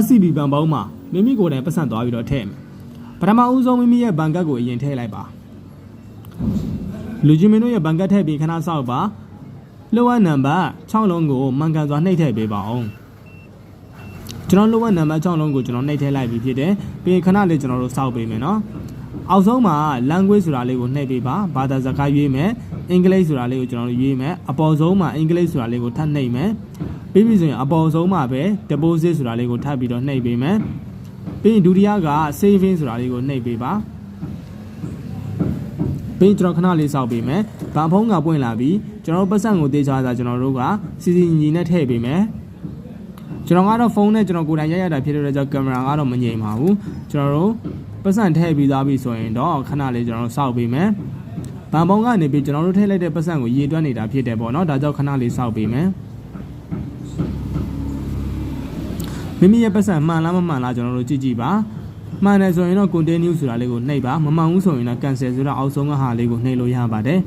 SCB ဘဏ်ပေါင်းမှာမိမိကိုယ်တိုင်ပတ်စံသွားပြီးတော့ထည့်မယ်ပထမဦးဆုံးမိမိရဲ့ဘဏ်ကတ်ကိုအရင်ထည့်လိုက်ပါလူကြီးမင်းတို့ရဲ့ဘဏ်ကတ်ထည့်ပြီးခဏစောက်ပါလိုအပ်နံပါတ်6လုံးကိုမှန်ကန်စွာနှိပ်ထည့်ပေးပါအောင်ကျွန်တော်လိုအပ်နံပါတ်6လုံးကိုကျွန်တော်နှိပ်ထည့်လိုက်ပြီးဖြစ်တယ်ပြီးရင်ခဏလေးကျွန်တော်တို့စောက်ပေးမယ်နော်အောက်ဆုံးမှာ language ဆိုတာလေးကိုနှိပ်ပေးပါဘာသာစကားရွေးမယ်အင်္ဂလိပ်ဆိုတာလေးကိုကျွန်တော်တို့ရွေးမယ်အပေါ်ဆုံးမှာအင်္ဂလိပ်ဆိုတာလေးကိုထပ်နှိပ်မယ်ပြီးပြီဆိုရင်အပေါ်ဆုံးမှာပဲ deposit ဆိုတာလေးကိုထပ်ပြီးတော့နှိပ်ပေးမယ်ပြီးရင်ဒုတိယက saving ဆိုတာလေးကိုနှိပ်ပေးပါပြီးကျွန်တော်ခဏလေးစောက်ပေးမယ်ဗန်ဖုန်းကပွင့်လာပြီးကျွန်တော်တို့ပတ်စံကိုတေးချတာကျွန်တော်တို့ကစီစီညီနဲ့ထည့်ပေးမယ်ကျွန်တော်ကတော့ဖုန်းနဲ့ကျွန်တော်ကိုယ်တိုင်ရိုက်ရတာဖြစ်တဲ့ကြောင့်ကင်မရာကတော့မငြိမ်ပါဘူးကျွန်တော်တို့ပတ်စံထည့်ပြီးသားပြီဆိုရင်တော့ခဏလေးကျွန်တော်တို့စောက်ပေးမယ်ဗန်ဖုန်းကနေပြီးကျွန်တော်တို့ထည့်လိုက်တဲ့ပတ်စံကိုရေတွက်နေတာဖြစ်တယ်ပေါ့နော်ဒါကြောင့်ခဏလေးစောက်ပေးမယ်မိမိရဲ့ပတ်စံမှန်လားမမှန်လားကျွန်တော်တို့ကြည့်ကြည့်ပါမှန်တယ်ဆိုရင်တော့ continue ဆိုတာလေးကိုနှိပ်ပါမမှန်ဘူးဆိုရင်တော့ cancel ဆိုတာအောက်ဆုံးကဟာလေးကိုနှိပ်လို့ရပါတယ်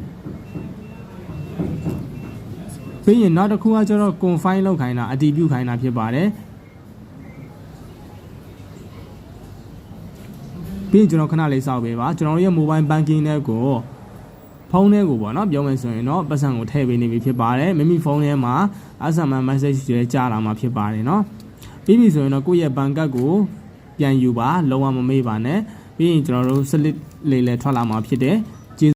ပြီးရင်နောက်တစ်ခုကကျတော့ confine လောက်ခိုင်းတာအတည်ပြုခိုင်းတာဖြစ်ပါတယ်ပြီးရင်ကျွန်တော်ခဏလေးစောက်ပေးပါကျွန်တော်ရဲ့ mobile banking နဲ့ကိုဖုန်းထဲကိုပေါ့နော်ပြောမယ်ဆိုရင်တော့ပတ်စံကိုထည့်ပေးနေပြီဖြစ်ပါတယ်မိမိဖုန်းထဲမှာ SMS message တွေကြားလာမှာဖြစ်ပါတယ်နော်ပြီးပြီဆိုရင်တော့ကိုယ့်ရဲ့ဘဏ်ကတ်ကိုပြန်ယူပါလုံးဝမမေ့ပါနဲ့ပြီးရင်ကျွန်တော်တို့ slip လေးလည်းထွက်လာမှာဖြစ်တယ်